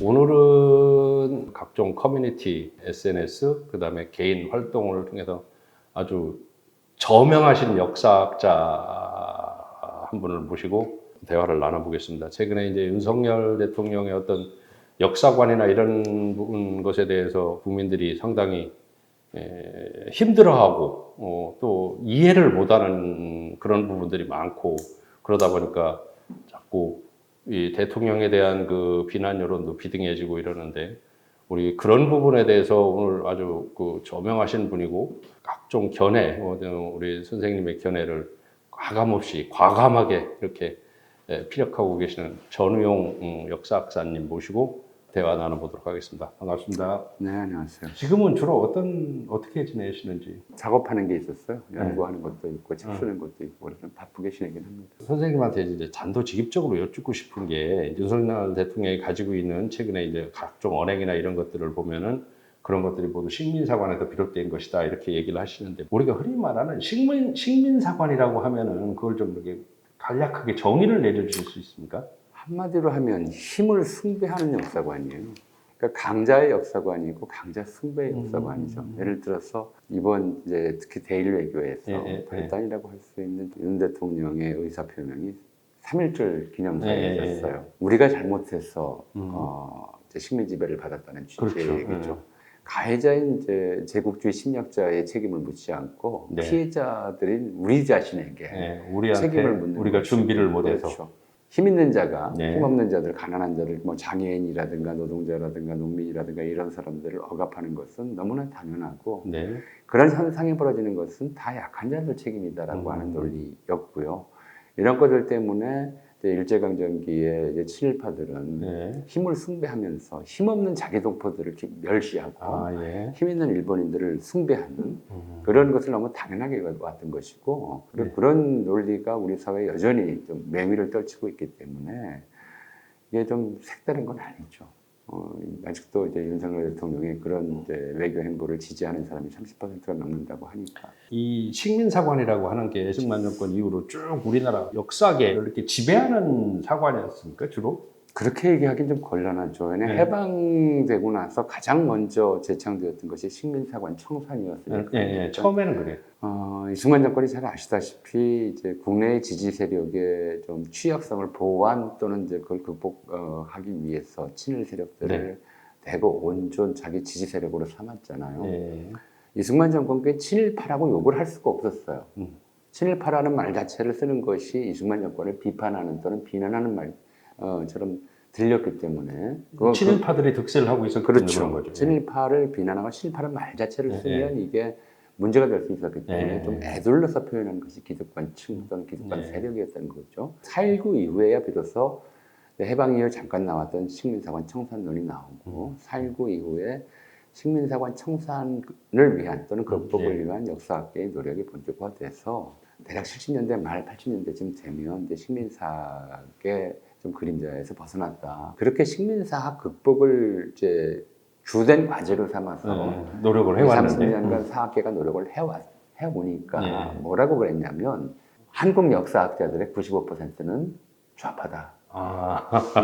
오늘은 각종 커뮤니티, SNS, 그 다음에 개인 활동을 통해서 아주 저명하신 역사학자 한 분을 모시고 대화를 나눠보겠습니다. 최근에 이제 윤석열 대통령의 어떤 역사관이나 이런 것에 대해서 국민들이 상당히 힘들어하고 또 이해를 못하는 그런 부분들이 많고, 그러다 보니까 자꾸 이 대통령에 대한 그 비난 여론도 비등해지고 이러는데, 우리 그런 부분에 대해서 오늘 아주 그 저명하신 분이고 각종 견해, 우리 선생님의 견해를 가감없이 과감하게 이렇게 피력하고 계시는 전우용 역사학사님 모시고 대화 나눠보도록 하겠습니다. 반갑습니다. 네, 안녕하세요. 지금은 주로 어떻게 지내시는지? 작업하는 게 있었어요. 연구하는 것도 있고, 책 쓰는 것도 있고, 그래서 바쁘게 지내긴 합니다. 선생님한테 이제 단도직입적으로 여쭙고 싶은 게, 윤석열 대통령이 가지고 있는 최근에 이제 각종 언행이나 이런 것들을 보면은 그런 것들이 모두 식민사관에서 비롯된 것이다 이렇게 얘기를 하시는데, 우리가 흔히 말하는 식민사관이라고 하면은 그걸 좀 이렇게 간략하게 정의를 내려주실 수 있습니까? 한마디로 하면 힘을 숭배하는 역사관이에요. 그러니까 강자의 역사관이고 강자 숭배의 역사관이죠. 예를 들어서 이번 이제 특히 대일 외교에서 발단이라고 할 수 있는 윤 대통령의 의사 표명이 3.1절 기념사에 있었어요. 우리가 잘못해서 이제 식민 지배를 받았다는 취지의 얘기죠. 가해자인 이제 제국주의 침략자의 책임을 묻지 않고 피해자들인 우리 자신에게 책임을 묻는 우리가 준비를 못해서. 그렇죠. 힘 있는 자가 힘 없는 자들, 가난한 자들, 뭐 장애인이라든가 노동자라든가 농민이라든가 이런 사람들을 억압하는 것은 너무나 당연하고 그런 현상이 벌어지는 것은 다 약한 자들 책임이다라고 하는 논리였고요. 이런 것들 때문에 일제강점기에 이제 친일파들은 힘을 숭배하면서 힘없는 자기 동포들을 멸시하고 힘 있는 일본인들을 숭배하는 그런 것을 너무 당연하게 왔던 것이고, 그런 논리가 우리 사회에 여전히 좀 맹위를 떨치고 있기 때문에 이게 좀 색다른 건 아니죠. 아직도 이제 윤석열 대통령이 그런 이제 외교 행보를 지지하는 사람이 30%가 넘는다고 하니까. 이 식민사관이라고 하는 게 승만 정권 이후로 쭉 우리나라 역사계를 이렇게 지배하는 사관이었습니까, 주로? 그렇게 얘기하기는 좀 곤란하죠. 해방되고 나서 가장 먼저 제창되었던 것이 식민사관 청산이었으니까. 처음에는 그래요. 이승만 정권이 잘 아시다시피 이제 국내 지지 세력의 좀 취약성을 보완 또는 이제 그걸 극복하기 위해서 친일 세력들을 대거 온전 자기 지지 세력으로 삼았잖아요. 이승만 정권께 친일파라고 욕을 할 수가 없었어요. 친일파라는 말 자체를 쓰는 것이 이승만 정권을 비판하는 또는 비난하는 말처럼 들렸기 때문에 친일파들이 득세를 하고 있었기 때문에 그런 거죠. 친일파를 비난하고 친일파라는 말 자체를 쓰면 이게 문제가 될 수 있었기 때문에 좀 애둘러서 표현하는 것이 기득권층 또는 기득권 세력이었다는 거죠. 4.19 이후에야 비로소 해방 이후 잠깐 나왔던 식민사관 청산론이 나오고 4.19 이후에 식민사관 청산을 위한 또는 극복을 위한 역사학계의 노력이 본격화돼서 대략 70년대 말 80년대쯤 되면 이제 식민사학의 좀 그림자에서 벗어났다. 그렇게 식민사학 극복을 이제 주된 과제로 삼아서 노력을 해왔는데 30년간 사학계가 노력을 해오니까 뭐라고 그랬냐면 한국 역사학자들의 95%는 좌파다.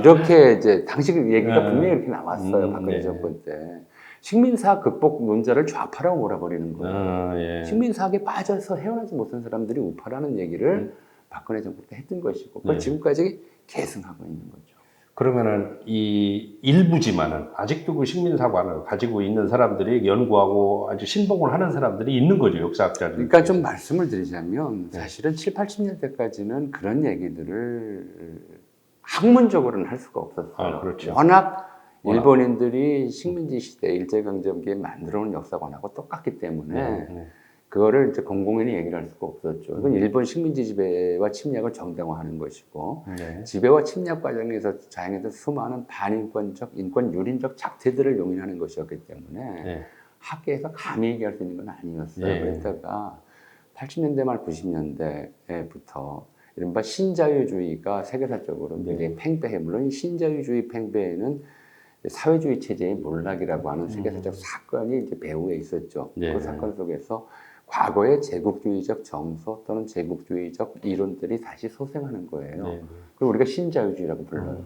이렇게 이제 당시 얘기가 분명히 이렇게 나왔어요. 박근혜 정권 때. 식민사학 극복 논자를 좌파라고 몰아버리는 거예요. 식민사학에 빠져서 헤어나지 못한 사람들이 우파라는 얘기를 박근혜 정권 때 했던 것이고 그걸 지금까지 계승하고 있는 거죠. 그러면은 이 일부지만은 아직도 그 식민사관을 가지고 있는 사람들이 연구하고 아주 신봉을 하는 사람들이 있는 거죠, 역사학자들. 그러니까 좀 말씀을 드리자면 사실은 7, 80년대까지는 그런 얘기들을 학문적으로는 할 수가 없었어요. 그렇죠. 워낙 일본인들이 식민지 시대 일제강점기에 만들어놓은 역사관하고 똑같기 때문에 그거를 이제 공공연히 얘기를 할 수가 없었죠. 이건 일본 식민지 지배와 침략을 정당화하는 것이고 지배와 침략 과정에서 자행했던 수많은 반인권적, 인권 유린적 작태들을 용인하는 것이었기 때문에 학계에서 감히 얘기할 수 있는 건 아니었어요. 그랬다가 80년대 말 90년대부터 이른바 신자유주의가 세계사적으로 굉장히 팽배해. 물론 신자유주의 팽배에는 사회주의 체제의 몰락이라고 하는 세계사적 사건이 이제 배후에 있었죠. 그 사건 속에서 과거의 제국주의적 정서 또는 제국주의적 이론들이 다시 소생하는 거예요. 그리고 우리가 신자유주의라고 불러요.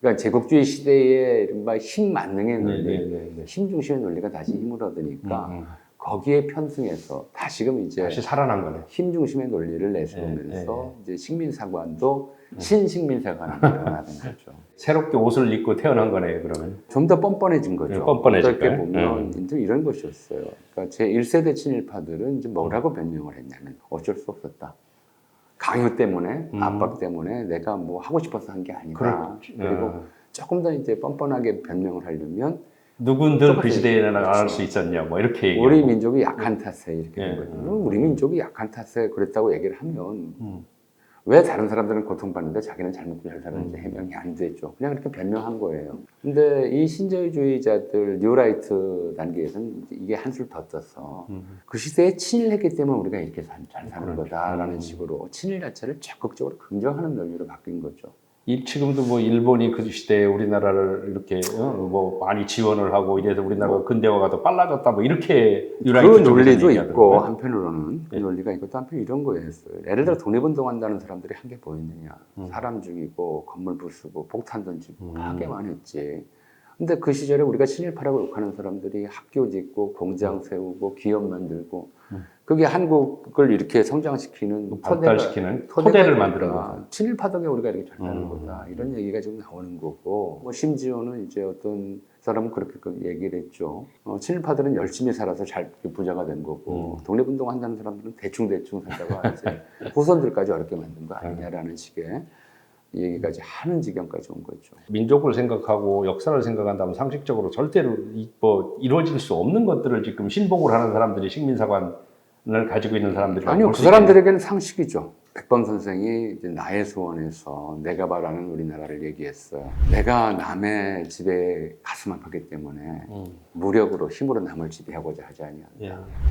그러니까 그러니까 제국주의 시대의 이른바 힘 만능의 논리, 힘 중심의 논리가 다시 힘을 얻으니까 거기에 편승해서 다시금 이제 다시 살아난 거네. 힘 중심의 논리를 내세우면서 이제 식민사관도 신식민사관으로 변화된 거죠. 새롭게 옷을 입고 태어난 거네요, 그러면. 좀 더 뻔뻔해진 거죠. 뻔뻔해질까요? 어떻게 보면 이제 이런 것이었어요. 그러니까 제 1세대 친일파들은 이제 뭐라고 변명을 했냐면 어쩔 수 없었다. 강요 때문에, 압박 때문에 내가 뭐 하고 싶어서 한 게 아니다. 그리고 조금 더 이제 뻔뻔하게 변명을 하려면 누군들 그 시대에는 안 할 수 있었냐, 뭐 이렇게 얘기하고. 우리 민족이 약한 탓에 이렇게 된 거죠. 우리 민족이 약한 탓에 그랬다고 얘기를 하면 왜 다른 사람들은 고통받는데 자기는 잘못도 잘 살았는지 해명이 안 되죠. 그냥 그렇게 변명한 거예요. 근데 이 신자유주의자들 뉴라이트 단계에서는 이게 한술 더 떠서 그 시대에 친일했기 때문에 우리가 이렇게 잘 사는 거다라는 식으로 친일 자체를 적극적으로 긍정하는 논리로 바뀐 거죠. 지금도 뭐 일본이 그 시대에 우리나라를 이렇게 뭐 많이 지원을 하고 이래서 우리나라가 근대화가 더 빨라졌다 뭐 이렇게 그 논리도 있고 한편으로는 그 논리가 있고 또 한편 이런 거였어요. 예를 들어 독립운동한다는 사람들이 한 게 뭐였느냐. 사람 죽이고 건물 부수고 폭탄 던지고 하게만 했지. 근데 그 시절에 우리가 친일파라고 욕하는 사람들이 학교 짓고 공장 세우고 기업 만들고 그게 한국을 이렇게 성장시키는 발달시키는 토대를 만드는 거다. 친일파 덕에 우리가 이렇게 잘 사는 거다. 이런 얘기가 지금 나오는 거고 뭐 심지어는 이제 어떤 사람은 그렇게 얘기를 했죠. 친일파들은 열심히 살아서 잘 부자가 된 거고 독립운동 한다는 사람들은 대충 산다고 하지 후손들까지 어렵게 만든 거 아니냐라는 식의 얘기까지 하는 지경까지 온 거죠. 민족을 생각하고 역사를 생각한다면 상식적으로 절대로 뭐 이루어질 수 없는 것들을 지금 신복을 하는 사람들이 식민사관을 가지고 있는 사람들이 아니요, 그 사람들에게는 상식이죠. 백범 선생이 이제 나의 소원에서 내가 바라는 우리나라를 얘기했어요. 내가 남의 집에 가슴 아프기 때문에 무력으로 힘으로 남을 지배하고자 하지 않냐.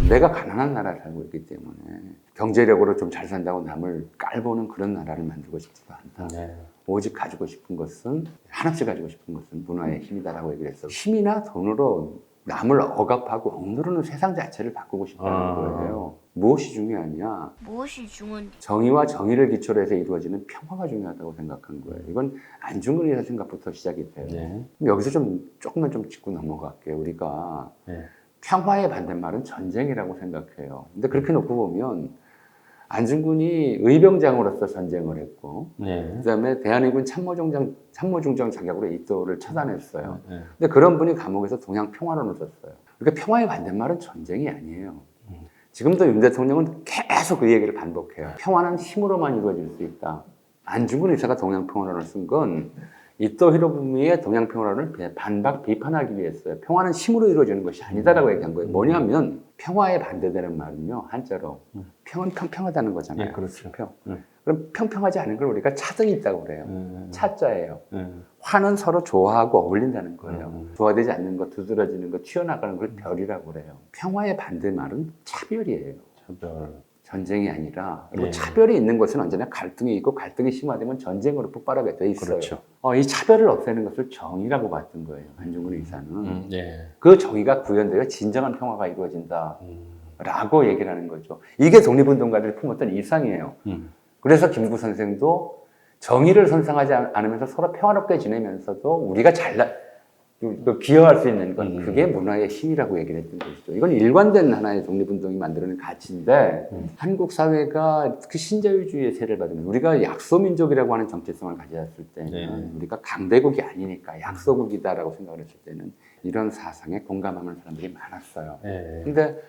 내가 가난한 나라를 살고 있기 때문에 경제력으로 좀 잘 산다고 남을 깔보는 그런 나라를 만들고 싶지도 않다. 오직 가지고 싶은 것은 하나씩 가지고 싶은 것은 문화의 힘이다라고 얘기를 했어요. 힘이나 돈으로 남을 억압하고 억누르는 세상 자체를 바꾸고 싶다는 거예요. 무엇이 중요하냐? 무엇이 중요한? 정의와 정의를 기초로 해서 이루어지는 평화가 중요하다고 생각한 거예요. 이건 안중근 의사 생각부터 시작이 돼요. 여기서 조금만 짚고 넘어갈게요. 우리가 평화의 반대말은 전쟁이라고 생각해요. 근데 그렇게 놓고 보면 안중근이 의병장으로서 전쟁을 했고 그다음에 대한민군 참모중장 자격으로 이토를 처단했어요. 근데 그런 분이 감옥에서 동양 평화론을 썼어요. 그러니까 평화의 반대말은 전쟁이 아니에요. 지금도 윤 대통령은 계속 그 얘기를 반복해요. 평화는 힘으로만 이루어질 수 있다. 안중근 의사가 동양 평화론을 쓴 건 이토 히로부미의 동양 평화론을 비판하기 위해서요. 평화는 힘으로 이루어지는 것이 아니다라고 얘기한 거예요. 뭐냐면 평화에 반대되는 말은요, 한자로 평은 평평하다는 거잖아요. 그렇죠. 그럼 평평하지 않은 걸 우리가 차등이 있다고 그래요. 차자예요. 화는 서로 좋아하고 어울린다는 거예요. 좋아되지 않는 것, 두드러지는 것, 튀어나가는 걸 별이라고 그래요. 평화의 반대말은 차별이에요. 차별. 전쟁이 아니라 그리고 차별이 있는 것은 언제나 갈등이 있고 갈등이 심화되면 전쟁으로 폭발하게 돼 있어요. 그렇죠. 이 차별을 없애는 것을 정의라고 봤던 거예요. 안중근 의사는. 그 정의가 구현되어 진정한 평화가 이루어진다 라고 얘기를 하는 거죠. 이게 독립운동가들이 품었던 이상이에요. 그래서 김구 선생도 정의를 선상하지 않으면서 서로 평화롭게 지내면서도 우리가 기여할 수 있는 건 그게 문화의 힘이라고 얘기를 했던 것이죠. 이건 일관된 하나의 독립운동이 만들어낸 가치인데 한국 사회가 그 신자유주의의 세를 받으면 우리가 약소민족이라고 하는 정체성을 가졌을 때는 우리가 강대국이 아니니까 약소국이다라고 생각을 했을 때는 이런 사상에 공감하는 사람들이 많았어요. 근데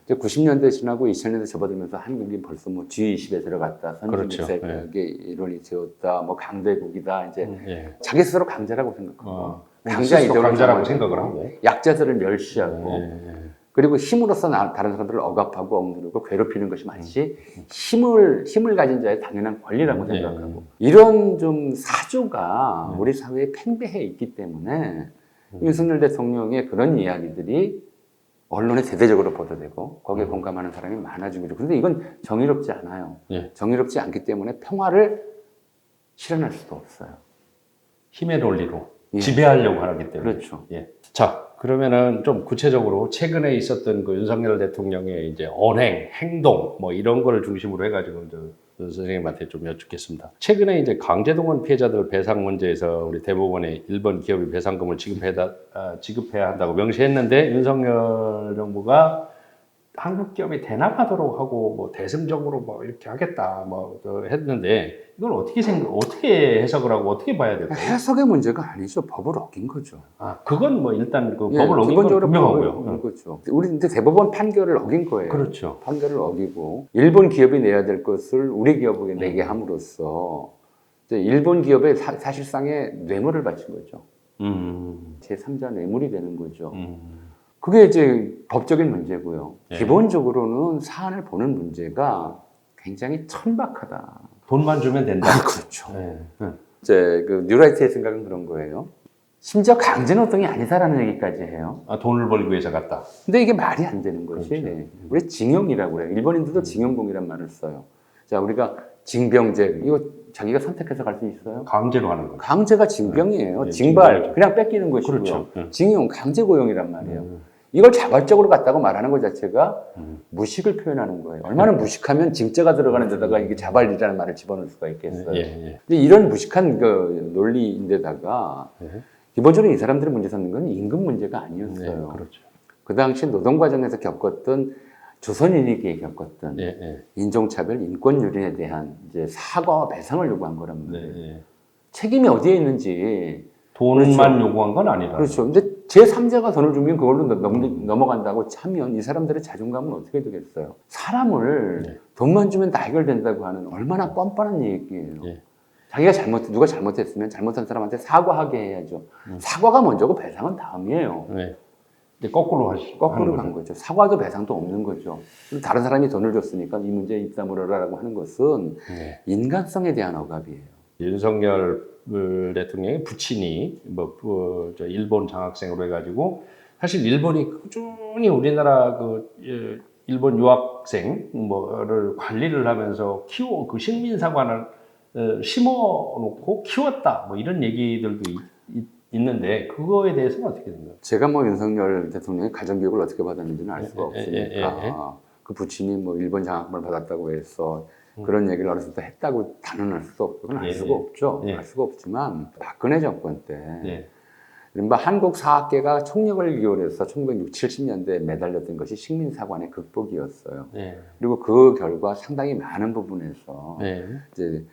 이제 90년대 지나고 2000년대 접어들면서 한국이 벌써 뭐 G20에 들어갔다, 선진국의 이론이 되었다, 뭐 강대국이다, 이제 자기 스스로 강자라고 생각하고 강자라고 생각을 하고 약자들을 멸시하고 그리고 힘으로써 다른 사람들을 억압하고 억누르고 괴롭히는 것이 마치 힘을 가진 자의 당연한 권리라고 생각하고 이런 좀 사조가 우리 사회에 팽배해 있기 때문에 윤석열 대통령의 그런 이야기들이 언론에 대대적으로 보도되고 거기에 공감하는 사람이 많아지고 있죠. 그런데 이건 정의롭지 않아요. 정의롭지 않기 때문에 평화를 실현할 수도 없어요. 힘의 논리로 지배하려고 하기 때문에. 그렇죠. 자, 그러면은 좀 구체적으로 최근에 있었던 그 윤석열 대통령의 이제 언행, 행동 뭐 이런 거를 중심으로 해가지고 이제 선생님한테 좀 여쭙겠습니다. 최근에 이제 강제동원 피해자들 배상 문제에서 우리 대법원에 일본 기업이 배상금을 지급해야 한다고 명시했는데 윤석열 정부가 한국 기업이 대납하도록 하고 뭐 대승적으로 뭐 이렇게 하겠다 뭐 했는데 이걸 어떻게 해석을 하고 어떻게 봐야 될까요? 해석의 문제가 아니죠. 법을 어긴 거죠. 아, 그건 뭐 일단 그 법을 어긴 건 분명하고요. 그렇죠. 우리 이제 대법원 판결을 어긴 거예요. 그렇죠. 판결을 어기고 일본 기업이 내야 될 것을 우리 기업에게 내게 함으로써 이제 일본 기업의 사실상의 뇌물을 바친 거죠. 제3자 뇌물이 되는 거죠. 그게 이제 법적인 문제고요. 네. 기본적으로는 사안을 보는 문제가 굉장히 천박하다. 돈만 주면 된다. 그렇죠. 네. 이제 그 뉴라이트의 생각은 그런 거예요. 심지어 강제노동이 아니다라는 얘기까지 해요. 아, 돈을 벌기 위해서 갔다. 근데 이게 말이 안 되는 것이 그렇죠. 우리 징용이라고 그래요. 일본인들도 징용공이란 말을 써요. 자, 우리가 징병제 이거 자기가 선택해서 갈 수 있어요? 강제로 하는 거죠. 강제가 징병이에요. 네, 징발 징병이죠. 그냥 뺏기는 것이고요. 그렇죠. 징용 강제 고용이란 말이에요. 이걸 자발적으로 갔다고 말하는 것 자체가 무식을 표현하는 거예요. 얼마나 무식하면 징자가 들어가는 데다가 이게 자발이라는 말을 집어넣을 수가 있겠어요. 근데 이런 무식한 그 논리인데다가 기본적으로 이 사람들의 문제 삼는 건 임금 문제가 아니었어요. 그렇죠. 그 당시 노동 과정에서 겪었던 조선인에게 겪었던 인종차별, 인권유린에 대한 이제 사과와 배상을 요구한 거란 말이에요. 책임이 어디에 있는지 돈만 그렇죠. 요구한 건 아니다. 그렇죠. 근데 제3자가 돈을 주면 그걸로 넘어간다고 차면 이 사람들의 자존감은 어떻게 되겠어요? 사람을 돈만 주면 다 해결된다고 하는 얼마나 뻔뻔한 얘기예요. 자기가 누가 잘못했으면 잘못한 사람한테 사과하게 해야죠. 사과가 먼저고 배상은 다음이에요. 근데 거꾸로 간 거죠. 사과도 배상도 없는 거죠. 다른 사람이 돈을 줬으니까 이 문제에 입 다물어라라고 하는 것은 인간성에 대한 억압이에요. 윤석열 대통령의 부친이 일본 장학생으로 해가지고 사실 일본이 꾸준히 우리나라 일본 유학생 뭐를 관리를 하면서 그 식민사관을 심어놓고 키웠다 뭐 이런 얘기들도 있는데 그거에 대해서는 어떻게 된가요? 제가 뭐 윤석열 대통령의 가정교육을 어떻게 받았는지는 알 수가 없으니까 그 부친이 뭐 일본 장학금을 받았다고 해서 그런 얘기를 어렸을 때 했다고 단언할 수도 없고 그건 알 수가 없죠. 알 수가 없지만 박근혜 정권 때 이른바 한국 사학계가 총력을 기울여서 1960, 70년대에 매달렸던 것이 식민사관의 극복이었어요. 그리고 그 결과 상당히 많은 부분에서 이제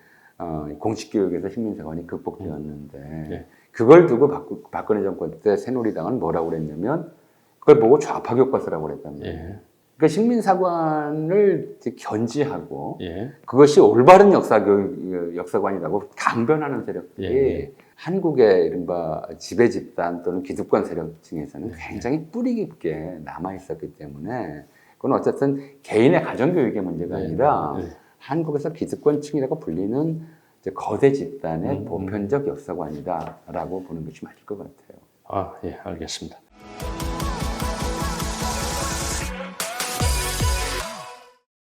공식교육에서 식민사관이 극복되었는데 그걸 두고 박근혜 정권 때 새누리당은 뭐라고 그랬냐면 그걸 보고 좌파 교과서라고 그랬단 말이에요. 그러니까 식민사관을 견지하고 그것이 올바른 역사관이라고 강변하는 세력들이 한국의 이른바 지배 집단 또는 기득권 세력층에서는 굉장히 뿌리 깊게 남아 있었기 때문에 그건 어쨌든 개인의 가정교육의 문제가 아니라 한국에서 기득권층이라고 불리는 이제 거대 집단의 보편적 역사관이다라고 보는 것이 맞을 것 같아요. 알겠습니다.